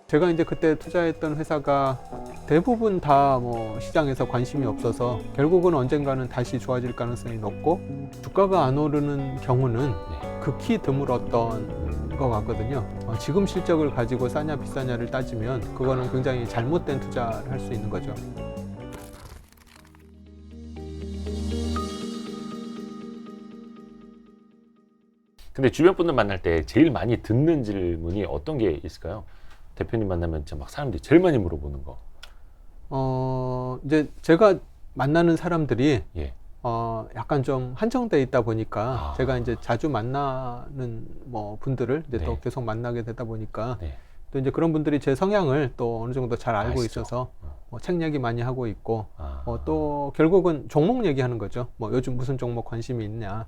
제가 이제 그때 투자했던 회사가 대부분 다 뭐 시장에서 관심이 없어서 결국은 언젠가는 다시 좋아질 가능성이 높고 주가가 안 오르는 경우는 극히 드물었던 것 같거든요. 지금 실적을 가지고 싸냐 비싸냐를 따지면 그거는 굉장히 잘못된 투자를 할 수 있는 거죠. 근데 주변 분들 만날 때 제일 많이 듣는 질문이 어떤 게 있을까요? 대표님 만나면 진짜 막 사람들이 제일 많이 물어보는 거. 이제 제가 만나는 사람들이 예. 약간 좀 한정돼 있다 보니까 제가 이제 자주 만나는 뭐 분들을 이제 또 계속 만나게 되다 보니까 또 이제 그런 분들이 제 성향을 또 어느 정도 잘 알고 아시죠? 있어서 뭐 책 얘기 많이 하고 있고 또 결국은 종목 얘기하는 거죠. 뭐 요즘 무슨 종목 관심이 있냐.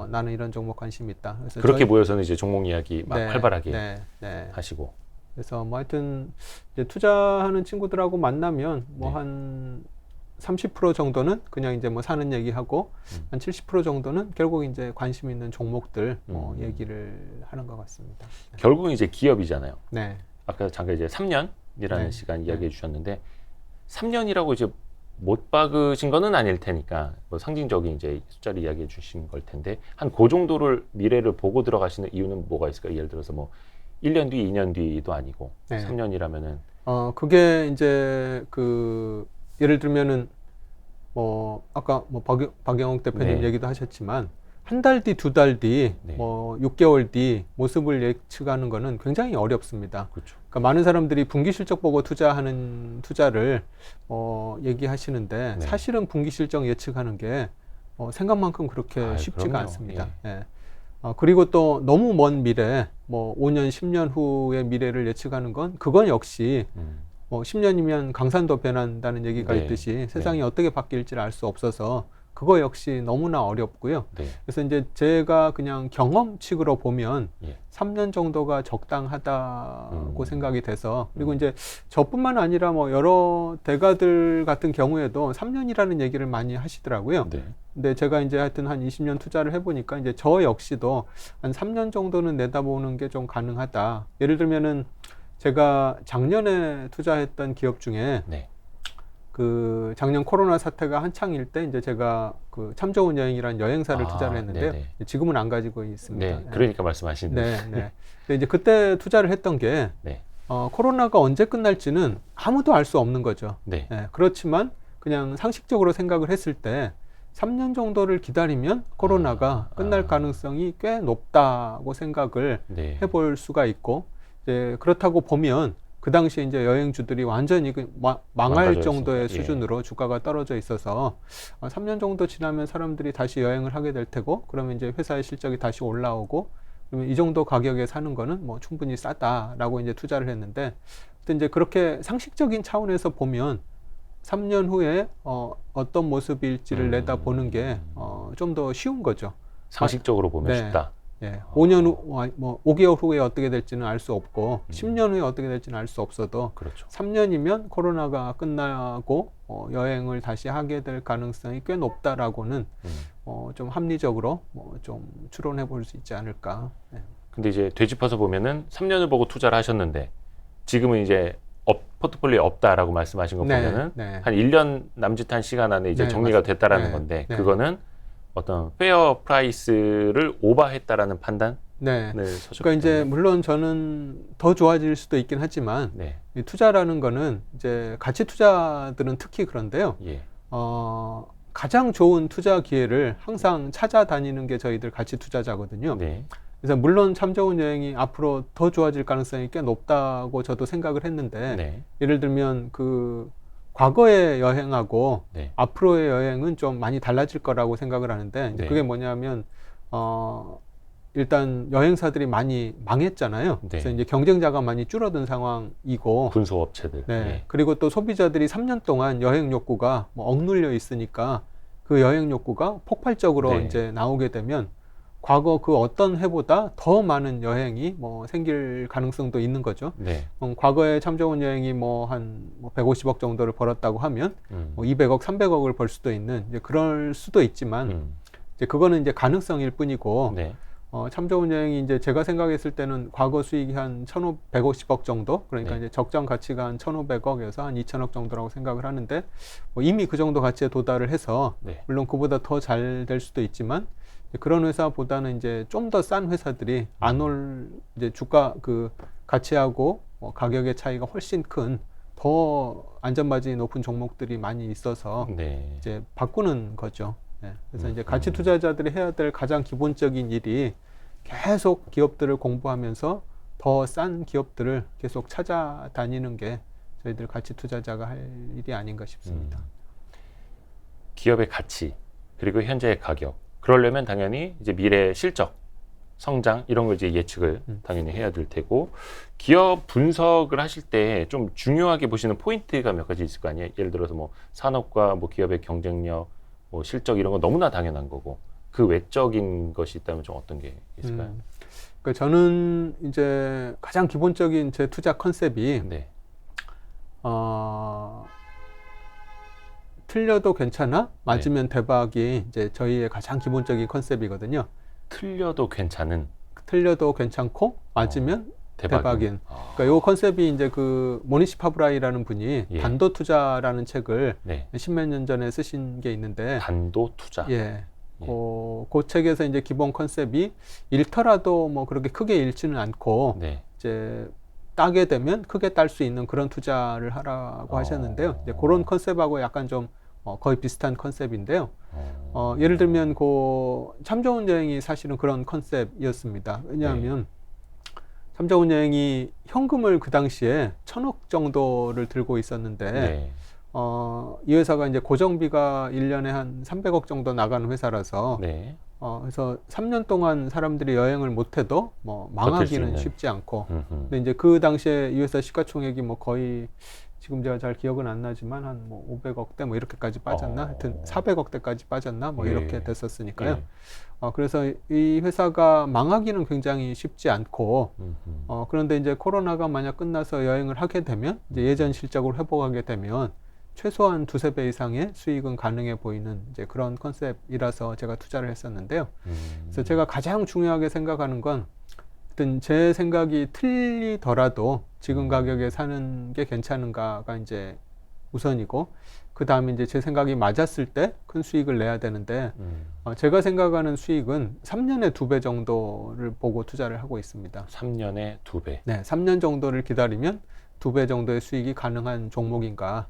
나는 이런 종목 관심이 있다. 그래서 그렇게 모여서는 이제 종목 이야기 막 활발하게 네. 하시고. 그래서 뭐 하여튼 이제 투자하는 친구들하고 만나면 뭐 한 30% 정도는 그냥 이제 뭐 사는 얘기하고 한 70% 정도는 결국 이제 관심 있는 종목들 뭐 얘기를 하는 것 같습니다. 결국은 이제 기업이잖아요. 네. 아까 잠깐 이제 3년이라는 시간 이야기해 주셨는데 3년이라고 이제 못 박으신 거는 아닐 테니까 뭐 상징적인 이제 숫자를 이야기해 주신 걸 텐데 한 그 정도를 미래를 보고 들어가시는 이유는 뭐가 있을까요? 예를 들어서 뭐 1년 뒤, 2년 뒤도 아니고 3년이라면은 그게 이제 예를 들면은 뭐 아까 뭐 박영욱 대표님 얘기도 하셨지만 한 달 뒤, 두 달 뒤, 뭐 6개월 뒤 모습을 예측하는 거는 굉장히 어렵습니다. 그렇죠. 그러니까 많은 사람들이 분기 실적 보고 투자하는 투자를 얘기하시는데 사실은 분기 실적 예측하는 게 생각만큼 그렇게 쉽지가 그럼요. 않습니다. 그리고 또 너무 먼 미래, 뭐 5년, 10년 후의 미래를 예측하는 그건 역시 뭐 10년이면 강산도 변한다는 얘기가 있듯이 세상이 어떻게 바뀔지를 알 수 없어서 그거 역시 너무나 어렵고요. 그래서 이제 제가 그냥 경험칙으로 보면 3년 정도가 적당하다고 생각이 돼서 그리고 이제 저뿐만 아니라 뭐 여러 대가들 같은 경우에도 3년이라는 얘기를 많이 하시더라고요. 근데 제가 이제 하여튼 한 20년 투자를 해보니까 이제 저 역시도 한 3년 정도는 내다보는 게 좀 가능하다. 예를 들면은 제가 작년에 투자했던 기업 중에 작년 코로나 사태가 한창일 때 이제 제가 참 좋은 여행이라는 여행사를 투자를 했는데요. 지금은 안 가지고 있습니다. 그러니까 말씀하시는데. 근데 이제 그때 투자를 했던 게 코로나가 언제 끝날지는 아무도 알 수 없는 거죠. 그렇지만 그냥 상식적으로 생각을 했을 때 3년 정도를 기다리면 코로나가 끝날 가능성이 꽤 높다고 생각을 해볼 수가 있고 이제 그렇다고 보면 그 당시에 이제 여행주들이 완전히 망할 정도의 수준으로 주가가 떨어져 있어서 3년 정도 지나면 사람들이 다시 여행을 하게 될 테고 그러면 이제 회사의 실적이 다시 올라오고 그러면 이 정도 가격에 사는 거는 뭐 충분히 싸다라고 이제 투자를 했는데 이제 그렇게 상식적인 차원에서 보면 3년 후에 어떤 모습일지를 내다보는 게 좀 더 쉬운 거죠. 상식적으로 보면 쉽다. 5년 후, 뭐 5개월 후에 어떻게 될지는 알 수 없고 10년 후에 어떻게 될지는 알 수 없어도 3년이면 코로나가 끝나고 여행을 다시 하게 될 가능성이 꽤 높다라고는 좀 합리적으로 좀 추론해 볼 수 있지 않을까. 근데 이제 되짚어서 보면은 3년을 보고 투자를 하셨는데 지금은 이제 포트폴리오에 없다라고 말씀하신 거 보면은 한 1년 남짓한 시간 안에 이제 정리가 됐다라는 건데 그거는 어떤 페어 프라이스를 오버했다라는 판단을 서셨기 그러니까 이제 물론 저는 더 좋아질 수도 있긴 하지만 이 투자라는 거는 이제 가치 투자들은 특히 그런데요. 가장 좋은 투자 기회를 항상 찾아다니는 게 저희들 가치 투자자거든요. 그래서 물론 참 좋은 여행이 앞으로 더 좋아질 가능성이 꽤 높다고 저도 생각을 했는데 예를 들면 과거의 여행하고 앞으로의 여행은 좀 많이 달라질 거라고 생각을 하는데 이제 그게 뭐냐면 일단 여행사들이 많이 망했잖아요. 그래서 이제 경쟁자가 많이 줄어든 상황이고 군소업체들. 그리고 또 소비자들이 3년 동안 여행 욕구가 뭐 억눌려 있으니까 그 여행 욕구가 폭발적으로 이제 나오게 되면 과거 그 어떤 해보다 더 많은 여행이 뭐 생길 가능성도 있는 거죠. 과거에 참 좋은 여행이 뭐 한 150억 정도를 벌었다고 하면 뭐 200억, 300억을 벌 수도 있는 이제 그럴 수도 있지만 이제 그거는 이제 가능성일 뿐이고 참 좋은 여행이 이제 제가 생각했을 때는 과거 수익이 한 1,150억 정도, 그러니까 네. 이제 적정 가치가 한 1,500억에서 한 2,000억 정도라고 생각을 하는데, 뭐 이미 그 정도 가치에 도달을 해서 네. 물론 그보다 더 잘 될 수도 있지만 그런 회사보다는 이제 좀 더 싼 회사들이 안 올 이제 주가 그 가치하고 가격의 차이가 훨씬 큰 더 안전마진이 높은 종목들이 많이 있어서 네. 이제 바꾸는 거죠. 네. 그래서 이제 음. 가치 투자자들이 해야 될 가장 기본적인 일이 계속 기업들을 공부하면서 더 싼 기업들을 계속 찾아다니는 게 저희들 가치 투자자가 할 일이 아닌가 싶습니다. 기업의 가치 그리고 현재의 가격. 그러려면 당연히 이제 미래 실적, 성장 이런 걸 이제 예측을 당연히 해야 될 테고, 기업 분석을 하실 때 좀 중요하게 보시는 포인트가 몇 가지 있을 거 아니에요. 예를 들어서 뭐 산업과 뭐 기업의 경쟁력, 뭐 실적 이런 거 너무나 당연한 거고, 그 외적인 것이 있다면 좀 어떤 게 있을까요? 그러니까 저는 이제 가장 기본적인 제 투자 컨셉이 네. 틀려도 괜찮아? 맞으면 대박이 이제 저희의 가장 기본적인 컨셉이거든요. 틀려도 괜찮은, 틀려도 괜찮고 맞으면 대박인. 그러니까 요 컨셉이 이제 그 모니시 파브라이라는 분이 예. 단도 투자라는 책을 네. 십몇 년 전에 쓰신 게 있는데, 단도 투자. 예. 그 책에서 이제 기본 컨셉이 잃더라도 뭐 그렇게 크게 잃지는 않고 네. 이제 따게 되면 크게 딸 수 있는 그런 투자를 하라고 하셨는데요. 이제 그런 컨셉하고 약간 좀 거의 비슷한 컨셉인데요. 예를 들면 참 좋은 여행이 사실은 그런 컨셉이었습니다. 왜냐하면 참 좋은 여행이 현금을 그 당시에 1,000억 정도를 들고 있었는데 네. 이 회사가 이제 고정비가 1년에 한 300억 정도 나가는 회사라서 네. 그래서 3년 동안 사람들이 여행을 못해도 뭐 망하기는 쉽지 않고, 근데 이제 그 당시에 이 회사 시가총액이 뭐 거의 지금 제가 잘 기억은 안 나지만 한 뭐 500억대 뭐 이렇게까지 빠졌나, 하여튼 400억대까지 빠졌나 뭐 이렇게 됐었으니까요. 그래서 이 회사가 망하기는 굉장히 쉽지 않고, 그런데 이제 코로나가 만약 끝나서 여행을 하게 되면 이제 예전 실적으로 회복하게 되면 최소한 2~3배 이상의 수익은 가능해 보이는 이제 그런 컨셉이라서 제가 투자를 했었는데요. 그래서 제가 가장 중요하게 생각하는 건, 하여튼 제 생각이 틀리더라도 지금 가격에 사는 게 괜찮은가가 이제 우선이고, 그 다음에 이제 제 생각이 맞았을 때 큰 수익을 내야 되는데, 제가 생각하는 수익은 3년에 2배 정도를 보고 투자를 하고 있습니다. 3년에 2배. 네, 3년 정도를 기다리면 2배 정도의 수익이 가능한 종목인가.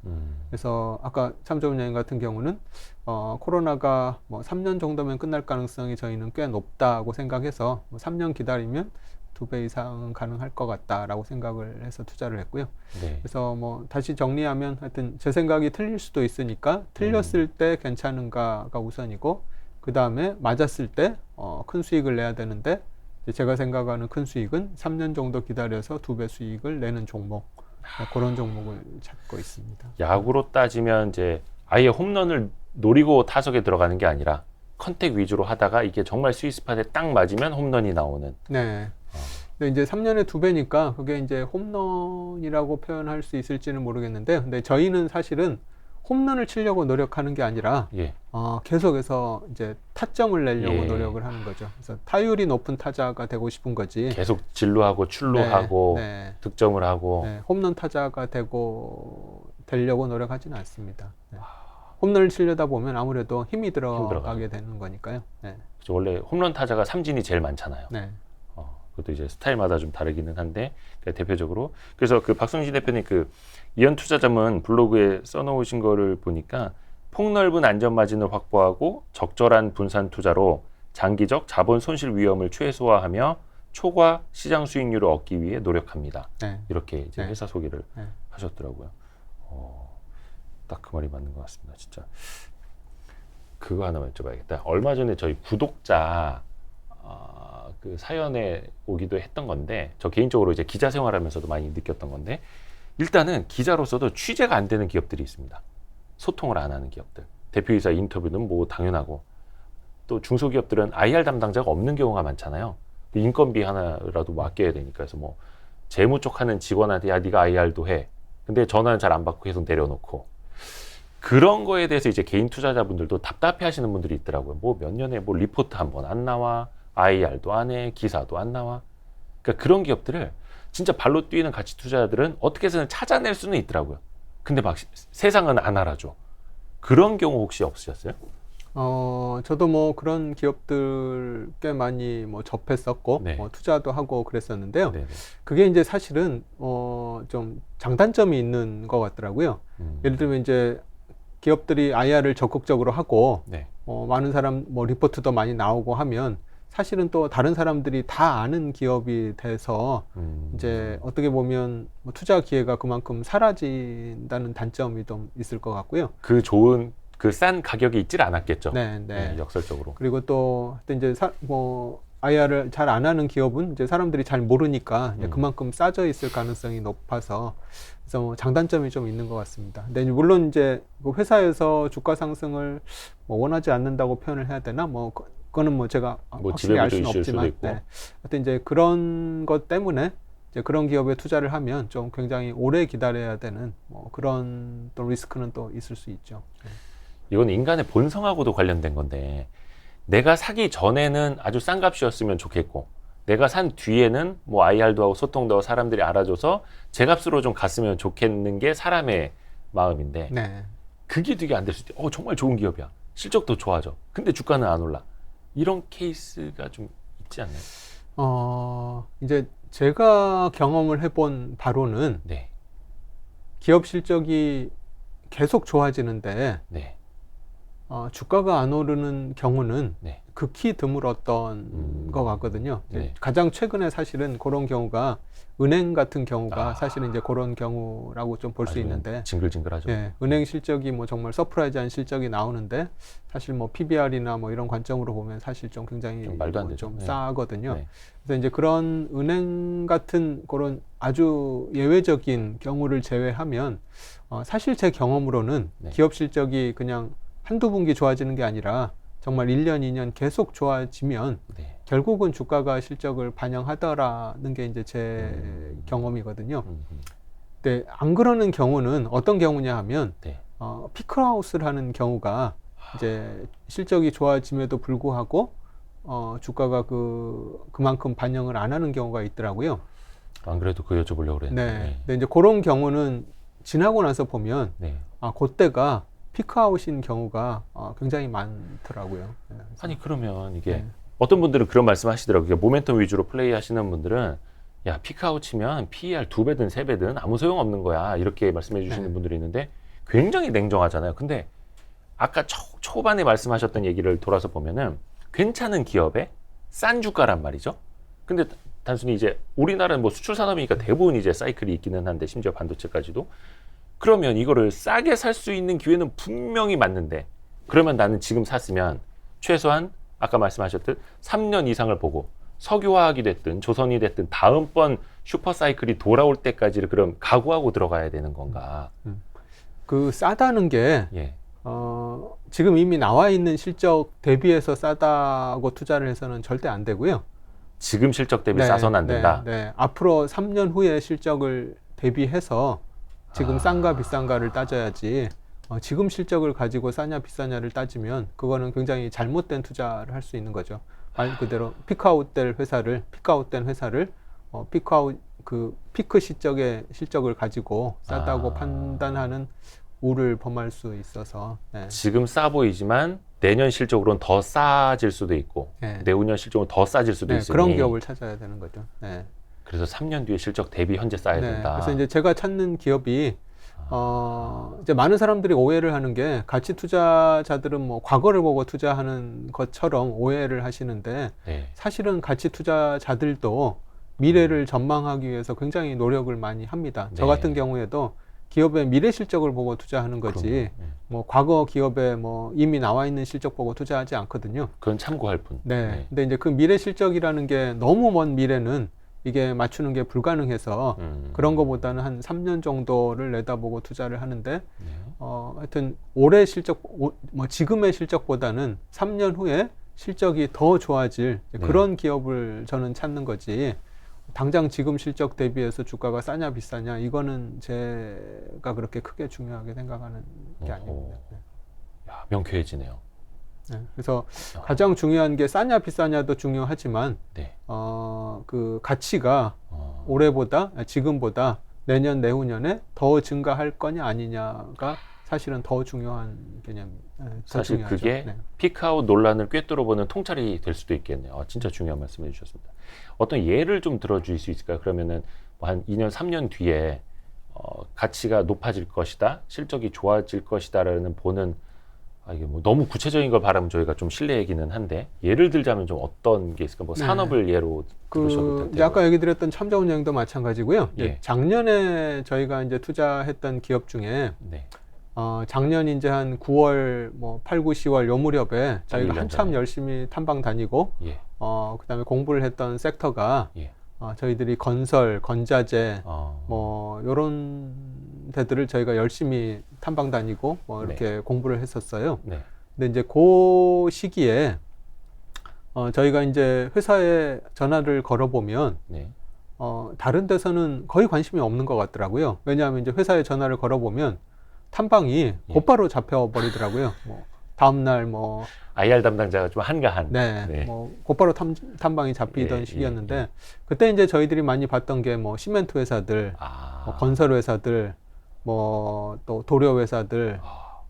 그래서 아까 참 좋은 여행 같은 경우는 코로나가 뭐 3년 정도면 끝날 가능성이 저희는 꽤 높다고 생각해서 뭐 3년 기다리면 2배 이상은 가능할 것 같다라고 생각을 해서 투자를 했고요. 네. 그래서 뭐 다시 정리하면 하여튼 제 생각이 틀릴 수도 있으니까 틀렸을 때 괜찮은가가 우선이고, 그 다음에 맞았을 때 큰 수익을 내야 되는데, 제가 생각하는 큰 수익은 3년 정도 기다려서 2배 수익을 내는 종목, 그런 종목을 찾고 있습니다. 야구로 따지면 이제 아예 홈런을 노리고 타석에 들어가는 게 아니라 컨택 위주로 하다가 이게 정말 스위스팟에 딱 맞으면 홈런이 나오는. 네. 근데 이제 3년에 2배니까 그게 이제 홈런이라고 표현할 수 있을지는 모르겠는데, 근데 저희는 사실은 홈런을 치려고 노력하는 게 아니라 계속해서 이제 타점을 내려고 노력을 하는 거죠. 그래서 타율이 높은 타자가 되고 싶은 거지. 계속 진루하고 출루하고 득점을 하고. 홈런 타자가 되려고 노력하지는 않습니다. 홈런을 치려다 보면 아무래도 힘이 들어가게 되는 거니까요. 그렇죠. 원래 홈런 타자가 삼진이 제일 많잖아요. 그것도 이제 스타일마다 좀 다르기는 한데, 대표적으로. 그래서 그 박순신 대표님 그 이현 투자자문 블로그에 써놓으신 거를 보니까, 폭넓은 안전마진을 확보하고 적절한 분산 투자로 장기적 자본 손실 위험을 최소화하며 초과 시장 수익률을 얻기 위해 노력합니다. 이렇게 이제 회사 소개를 하셨더라고요. 딱 그 말이 맞는 것 같습니다. 진짜. 그거 하나만 여쭤봐야겠다. 얼마 전에 저희 구독자 그 사연에 오기도 했던 건데, 저 개인적으로 이제 기자 생활하면서도 많이 느꼈던 건데, 일단은 기자로서도 취재가 안 되는 기업들이 있습니다. 소통을 안 하는 기업들. 대표이사 인터뷰는 뭐 당연하고, 또 중소기업들은 IR 담당자가 없는 경우가 많잖아요. 인건비 하나라도 맡겨야 되니까. 그래서 뭐 재무 쪽 하는 직원한테 야 네가 IR도 해. 근데 전화는 잘 안 받고 계속 내려놓고. 그런 거에 대해서 이제 개인 투자자분들도 답답해 하시는 분들이 있더라고요. 뭐 몇 년에 뭐 리포트 한 번 안 나와. IR도 안 해, 기사도 안 나와. 그러니까 그런 기업들을 진짜 발로 뛰는 가치 투자자들은 어떻게 해서는 찾아낼 수는 있더라고요. 근데 막 세상은 안 알아줘. 그런 경우 혹시 없으셨어요? 저도 뭐 그런 기업들 꽤 많이 뭐 접했었고, 네. 뭐 투자도 하고 그랬었는데요. 네네. 그게 이제 사실은, 좀 장단점이 있는 것 같더라고요. 예를 들면 이제 기업들이 IR을 적극적으로 하고, 네. 많은 사람, 뭐 리포트도 많이 나오고 하면 사실은 또 다른 사람들이 다 아는 기업이 돼서 이제 어떻게 보면 뭐 투자 기회가 그만큼 사라진다는 단점이 좀 있을 것 같고요. 그 좋은 그 싼 가격이 있질 않았겠죠. 네, 네. 네, 역설적으로. 그리고 또 하여튼 이제 뭐 IR을 잘 안 하는 기업은 이제 사람들이 잘 모르니까 이제 그만큼 싸져 있을 가능성이 높아서 그래서 뭐 장단점이 좀 있는 것 같습니다. 근데 물론 이제 그 회사에서 주가 상승을 뭐 원하지 않는다고 표현을 해야 되나 뭐 그거는 뭐 제가 뭐 확실히 알 수는 지배구조 있을 수도 없지만 있고. 네. 하여튼 이제 그런 것 때문에 이제 그런 기업에 투자를 하면 좀 굉장히 오래 기다려야 되는 뭐 그런 또 리스크는 또 있을 수 있죠. 네. 이건 인간의 본성하고도 관련된 건데 내가 사기 전에는 아주 싼 값이었으면 좋겠고 내가 산 뒤에는 뭐 IR도 하고 소통도 하고 사람들이 알아줘서 제 값으로 좀 갔으면 좋겠는 게 사람의 마음인데 네. 그게 되게 안 될 수도 있대. 정말 좋은 기업이야. 실적도 좋아져. 근데 주가는 안 올라. 이런 케이스가 좀 있지 않나요? 이제 제가 경험을 해본 바로는 네. 기업 실적이 계속 좋아지는데 네. 주가가 안 오르는 경우는 네. 극히 드물었던 것 같거든요. 네. 가장 최근에 사실은 그런 경우가 은행 같은 경우가 아. 사실은 이제 그런 경우라고 좀 볼 수 아주 있는데 징글징글하죠. 예, 은행 실적이 뭐 정말 서프라이즈한 실적이 나오는데 사실 뭐 PBR이나 뭐 이런 관점으로 보면 사실 좀 굉장히 좀 말도 안 뭐 되죠. 좀 네. 싸거든요. 네. 그래서 이제 그런 은행 같은 그런 아주 예외적인 경우를 제외하면 사실 제 경험으로는 네. 기업 실적이 그냥 한두 분기 좋아지는 게 아니라 정말 1년, 2년 계속 좋아지면 네. 결국은 주가가 실적을 반영하더라는 게 이제 제 경험이거든요. 근데 안 그러는 경우는 어떤 경우냐 하면 네. 피크아웃을 하는 경우가 이제 실적이 좋아짐에도 불구하고 주가가 그만큼 반영을 안 하는 경우가 있더라고요. 안 그래도 그 여쭤보려고 그랬는데. 네. 근데 이제 그런 경우는 지나고 나서 보면 네. 그때가 피크아웃인 경우가 굉장히 많더라고요. 네, 그래서 아니 그러면 이게 네. 어떤 분들은 그런 말씀 하시더라고요. 모멘텀 위주로 플레이 하시는 분들은 야 피크아웃 치면 PER 2배든 3배든 아무 소용없는 거야 이렇게 말씀해 주시는 네. 분들이 있는데 굉장히 냉정하잖아요. 근데 아까 초반에 말씀하셨던 얘기를 돌아서 보면은 괜찮은 기업에 싼 주가란 말이죠. 근데 단순히 이제 우리나라는 뭐 수출 산업이니까 대부분 이제 사이클이 있기는 한데 심지어 반도체까지도 그러면 이거를 싸게 살 수 있는 기회는 분명히 맞는데 그러면 나는 지금 샀으면 최소한 아까 말씀하셨듯 3년 이상을 보고 석유화학이 됐든 조선이 됐든 다음번 슈퍼사이클이 돌아올 때까지를 그럼 각오하고 들어가야 되는 건가? 그 싸다는 게 예. 지금 이미 나와 있는 실적 대비해서 싸다고 투자를 해서는 절대 안 되고요. 지금 실적 대비 싸서는 안 된다. 네. 앞으로 3년 후에 실적을 대비해서 지금 싼가 비싼가를 따져야지 지금 실적을 가지고 싸냐 비싸냐를 따지면 그거는 굉장히 잘못된 투자를 할 수 있는 거죠. 말 그대로 피크아웃된 회사를 피크 시적의 실적을 가지고 싸다고 판단하는 우를 범할 수 있어서 네. 지금 싸 보이지만 내년 실적으로는 더 싸질 수도 있고 네. 내후년 실적으로 더 싸질 수도 네, 있으니 그런 기업을 찾아야 되는 거죠. 네. 그래서 3년 뒤에 실적 대비 현재 싸야 네, 된다. 그래서 이제 제가 찾는 기업이 이제 많은 사람들이 오해를 하는 게 가치 투자자들은 뭐 과거를 보고 투자하는 것처럼 오해를 하시는데 네. 사실은 가치 투자자들도 미래를 전망하기 위해서 굉장히 노력을 많이 합니다. 저 네. 같은 경우에도 기업의 미래 실적을 보고 투자하는 거지 그럼요. 네. 뭐 과거 기업에 뭐 이미 나와 있는 실적 보고 투자하지 않거든요. 그건 참고할 뿐. 네. 근데 이제 그 미래 실적이라는 게 너무 먼 미래는 이게 맞추는 게 불가능해서 그런 거보다는 한 3년 정도를 내다보고 투자를 하는데 네. 하여튼 올해 실적 뭐 지금의 실적보다는 3년 후에 실적이 더 좋아질 그런 기업을 저는 찾는 거지. 당장 지금 실적 대비해서 주가가 싸냐 비싸냐 이거는 제가 그렇게 크게 중요하게 생각하는 게 아닙니다. 네. 야, 명쾌해지네요. 네, 그래서 가장 중요한 게 싸냐 비싸냐도 중요하지만 네. 그 가치가 올해보다 지금보다 내년 내후년에 더 증가할 거냐 아니냐가 사실은 더 중요한 개념. 사실 중요하죠. 그게 네. 피크아웃 논란을 꿰뚫어보는 통찰이 될 수도 있겠네요. 진짜 중요한 말씀해 주셨습니다. 어떤 예를 좀 들어주실 수 있을까요? 그러면은 뭐한 2년, 3년 뒤에 가치가 높아질 것이다, 실적이 좋아질 것이다라는 보는 이게 뭐 너무 구체적인 걸 바라면 저희가 좀 실례 얘기는 한데 예를 들자면 좀 어떤 게 있을까? 뭐 네. 산업을 예로 들으셔도 될 이제 테고. 아까 얘기 드렸던 첨자운용도 마찬가지고요. 예. 작년에 저희가 이제 투자했던 기업 중에 네. 작년 이제 한 9월, 뭐 8, 9, 10월 요 무렵에 저희가 1년 한참 전에. 열심히 탐방 다니고, 예. 그다음에 공부를 했던 섹터가 예. 저희들이 건설, 건자재, 어. 뭐 요런 데들을 저희가 열심히 탐방 다니고 뭐 이렇게 공부를 했었어요. 네. 근데 이제 그 시기에 저희가 이제 회사에 전화를 걸어보면 네. 다른 데서는 거의 관심이 없는 것 같더라고요. 왜냐하면 이제 회사에 전화를 걸어보면 탐방이 곧바로 잡혀버리더라고요. 뭐 다음날 뭐 IR 담당자가 좀 한가한. 네, 뭐 곧바로 탐방이 잡히던 예, 시기였는데 예. 그때 이제 저희들이 많이 봤던 게 뭐 시멘트 회사들, 뭐 건설 회사들, 뭐 또 도료 회사들,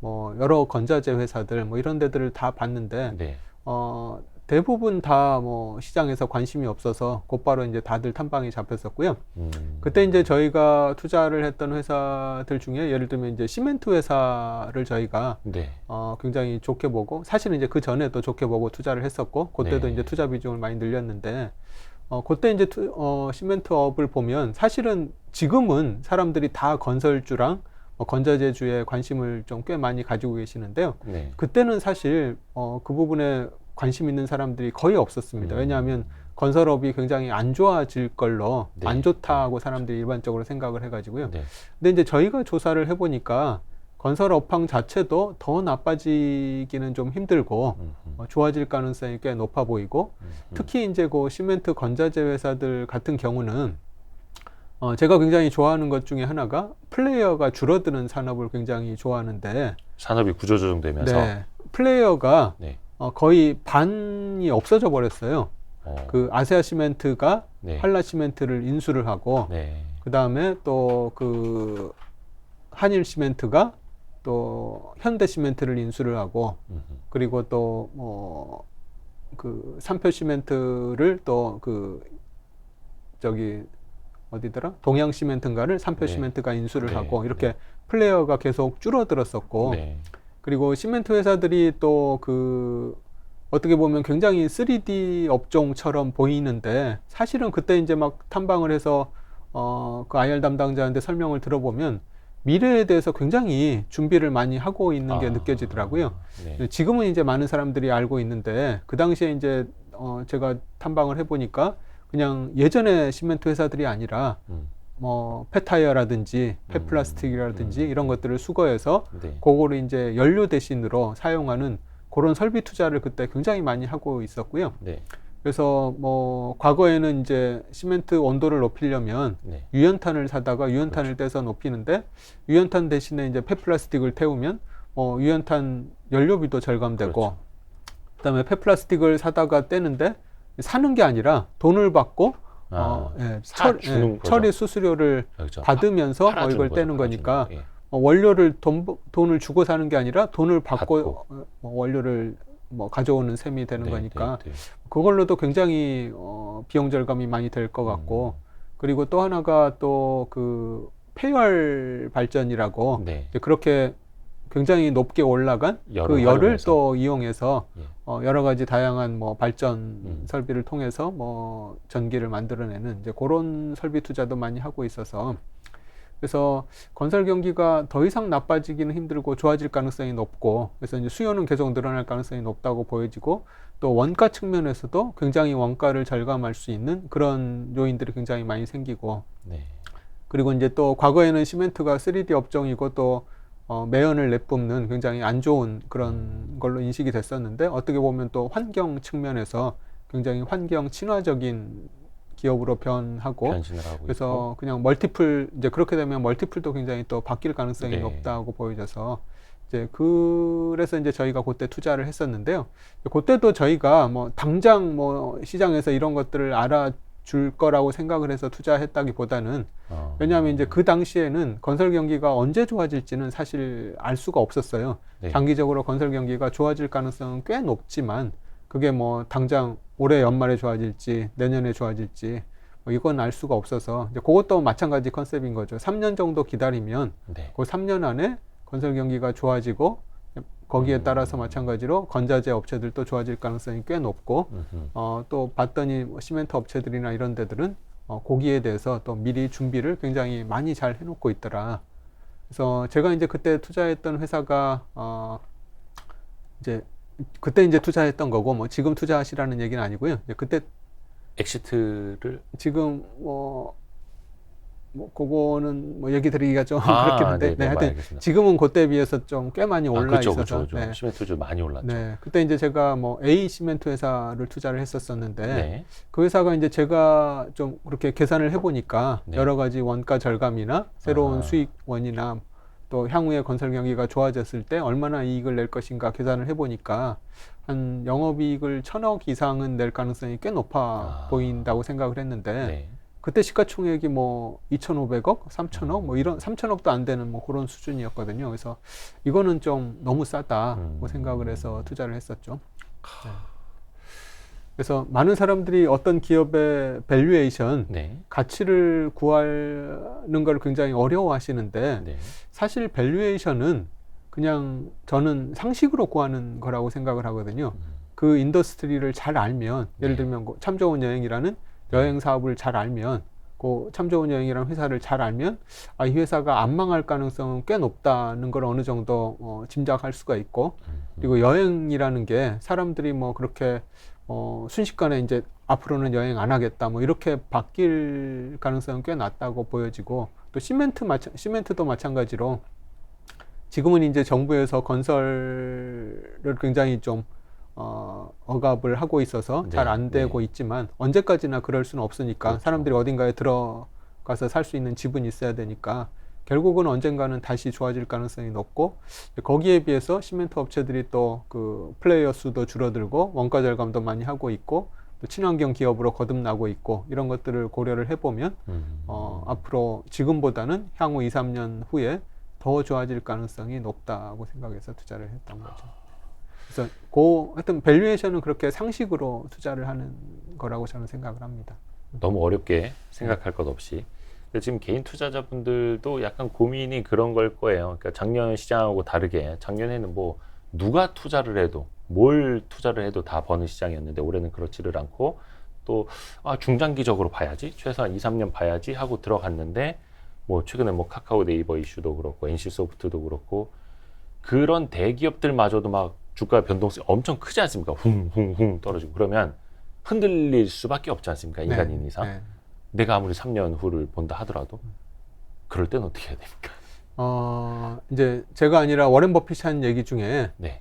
뭐 여러 건자재 회사들 뭐 이런 데들을 다 봤는데 네. 대부분 다 뭐 시장에서 관심이 없어서 곧바로 이제 다들 탐방이 잡혔었고요. 그때 이제 저희가 투자를 했던 회사들 중에 예를 들면 이제 시멘트 회사를 저희가 네. 굉장히 좋게 보고 사실은 이제 그 전에도 좋게 보고 투자를 했었고 그때도 네. 이제 투자 비중을 많이 늘렸는데 그때 이제 시멘트업을 보면 사실은 지금은 사람들이 다 건설주랑 건자재주에 관심을 좀 꽤 많이 가지고 계시는데요. 네. 그때는 사실 그 부분에 관심 있는 사람들이 거의 없었습니다. 왜냐하면 건설업이 굉장히 안 좋아질 걸로 네. 안 좋다고 사람들이 일반적으로 생각을 해가지고요. 네. 근데 이제 저희가 조사를 해보니까 건설 업황 자체도 더 나빠지기는 좀 힘들고 좋아질 가능성이 꽤 높아 보이고 특히 이제 그 시멘트 건자재 회사들 같은 경우는 제가 굉장히 좋아하는 것 중에 하나가 플레이어가 줄어드는 산업을 굉장히 좋아하는데 산업이 구조조정되면서 네, 플레이어가 네. 거의 반이 없어져 버렸어요. 그 아세아 시멘트가 네. 한라 시멘트를 인수를 하고 네. 그 다음에 또 그 한일 시멘트가 또 현대 시멘트를 인수를 하고 그리고 또 뭐 그 삼표 시멘트를 또 그 저기 어디더라 동양 시멘트인가를 삼표 네. 시멘트가 인수를 네. 하고 이렇게 네. 플레이어가 계속 줄어들었었고 네. 그리고 시멘트 회사들이 또 그 어떻게 보면 굉장히 3D 업종처럼 보이는데 사실은 그때 이제 막 탐방을 해서 그 IR 담당자한테 설명을 들어보면 미래에 대해서 굉장히 준비를 많이 하고 있는 게 느껴지더라고요. 네. 지금은 이제 많은 사람들이 알고 있는데 그 당시에 이제 제가 탐방을 해보니까 그냥 예전의 시멘트 회사들이 아니라 뭐 폐타이어라든지 폐플라스틱이라든지 이런 것들을 수거해서 네. 그거를 이제 연료 대신으로 사용하는 그런 설비 투자를 그때 굉장히 많이 하고 있었고요. 네. 그래서 뭐 과거에는 이제 시멘트 온도를 높이려면 네. 유연탄을 사다가 유연탄을 떼서 높이는데 유연탄 대신에 이제 폐플라스틱을 태우면 유연탄 연료비도 절감되고 그렇죠. 그다음에 폐플라스틱을 사다가 떼는데 사는 게 아니라 돈을 받고 주는 거죠. 처리 수수료를 그렇죠. 받으면서 팔아주는 이걸 거죠, 떼는 팔아주는 거니까 거. 예. 원료를 돈을 주고 사는 게 아니라 돈을 받고 받고. 원료를 뭐 가져오는 셈이 되는 네, 거니까 네, 네. 그걸로도 굉장히 비용 절감이 많이 될 것 같고 그리고 또 하나가 또 그 폐열 발전이라고 네. 이제 그렇게 굉장히 높게 올라간 그 열을 활용해서. 또 이용해서 예. 여러 가지 다양한 뭐 발전 설비를 통해서 뭐 전기를 만들어내는 이제 그런 설비 투자도 많이 하고 있어서 그래서 건설 경기가 더 이상 나빠지기는 힘들고 좋아질 가능성이 높고 그래서 이제 수요는 계속 늘어날 가능성이 높다고 보여지고 또 원가 측면에서도 굉장히 원가를 절감할 수 있는 그런 요인들이 굉장히 많이 생기고 네. 그리고 이제 또 과거에는 시멘트가 3D 업종이고 또 매연을 내뿜는 굉장히 안 좋은 그런 걸로 인식이 됐었는데 어떻게 보면 또 환경 측면에서 굉장히 환경 친화적인 기업으로 변하고 변신을 하고 그래서 있고. 그냥 멀티플 이제 그렇게 되면 멀티플도 굉장히 또 바뀔 가능성이 네. 높다고 보여져서 이제 그래서 이제 저희가 그때 투자를 했었는데요. 그때도 저희가 뭐 당장 뭐 시장에서 이런 것들을 알아줄 거라고 생각을 해서 투자했다기보다는 왜냐하면 이제 그 당시에는 건설 경기가 언제 좋아질지는 사실 알 수가 없었어요. 네. 장기적으로 건설 경기가 좋아질 가능성은 꽤 높지만 그게 뭐 당장 올해 연말에 좋아질지 내년에 좋아질지 뭐 이건 알 수가 없어서 이제 그것도 마찬가지 컨셉인 거죠. 3년 정도 기다리면 네. 그 3년 안에 건설 경기가 좋아지고 거기에 따라서 마찬가지로 건자재 업체들도 좋아질 가능성이 꽤 높고 또 봤더니 뭐 시멘트 업체들이나 이런 데들은 거기에 대해서 또 미리 준비를 굉장히 많이 잘 해놓고 있더라. 그래서 제가 이제 그때 투자했던 회사가 이제 그때 이제 투자했던 거고 뭐 지금 투자하시라는 얘기는 아니고요. 이제 그때 엑시트를 지금 뭐 그거는 뭐 얘기 드리기가 좀 아, 그렇긴 한데 네, 네, 하여튼 알겠습니다. 지금은 그때 비해서 좀 꽤 많이 올라 그쵸, 있어서 그쵸. 네. 시멘트주 많이 올랐죠. 네, 그때 이제 제가 뭐 A 시멘트 회사를 투자를 했었었는데 네. 그 회사가 이제 제가 좀 그렇게 계산을 해보니까 네. 여러 가지 원가 절감이나 새로운 아. 수익원이나 또 향후에 건설 경기가 좋아졌을 때 얼마나 이익을 낼 것인가 계산을 해보니까 한 영업이익을 1,000억 이상은 낼 가능성이 꽤 높아 보인다고 생각을 했는데 네. 그때 시가총액이 뭐 2,500억, 3,000억 뭐 이런 3,000억도 안 되는 뭐 그런 수준이었거든요. 그래서 이거는 좀 너무 싸다고 생각을 해서 투자를 했었죠. 네. 그래서 많은 사람들이 어떤 기업의 밸류에이션, 네. 가치를 구하는 걸 굉장히 어려워하시는데 네. 사실 밸류에이션은 그냥 저는 상식으로 구하는 거라고 생각을 하거든요. 그 인더스트리를 잘 알면 예를 들면 참 좋은 여행이라는 여행 사업을 잘 알면 그 참 좋은 여행이라는 회사를 잘 알면 이 회사가 안 망할 가능성은 꽤 높다는 걸 어느 정도 짐작할 수가 있고 그리고 여행이라는 게 사람들이 뭐 그렇게 순식간에 이제 앞으로는 여행 안 하겠다 뭐 이렇게 바뀔 가능성은 꽤 낮다고 보여지고 또 시멘트도 마찬가지로 지금은 이제 정부에서 건설을 굉장히 좀 억압을 하고 있어서 잘 안 되고 있지만 언제까지나 그럴 수는 없으니까 그렇죠. 사람들이 어딘가에 들어가서 살 수 있는 지분이 있어야 되니까 결국은 언젠가는 다시 좋아질 가능성이 높고 거기에 비해서 시멘트 업체들이 또 그 플레이어 수도 줄어들고 원가 절감도 많이 하고 있고 또 친환경 기업으로 거듭나고 있고 이런 것들을 고려를 해보면 앞으로 지금보다는 향후 2, 3년 후에 더 좋아질 가능성이 높다고 생각해서 투자를 했던 거죠. 그래서 하여튼 밸류에이션은 그렇게 상식으로 투자를 하는 거라고 저는 생각을 합니다. 너무 어렵게 생각할 것 없이. 근데 지금 개인 투자자분들도 약간 고민이 그런 걸 거예요. 그러니까 작년 시장하고 다르게 작년에는 뭐 누가 투자를 해도 뭘 투자를 해도 다 버는 시장이었는데 올해는 그렇지를 않고 또 중장기적으로 봐야지 최소한 2, 3년 봐야지 하고 들어갔는데 뭐 최근에 뭐 카카오 네이버 이슈도 그렇고 NC소프트도 그렇고 그런 대기업들마저도 막 주가 변동성이 엄청 크지 않습니까? 훅훅훅 떨어지고 그러면 흔들릴 수밖에 없지 않습니까? 인간인 이상. 네. 내가 아무리 3년 후를 본다 하더라도 그럴 때는 어떻게 해야 됩니까? 이제 제가 아니라 워렌 버핏이 한 얘기 중에 네.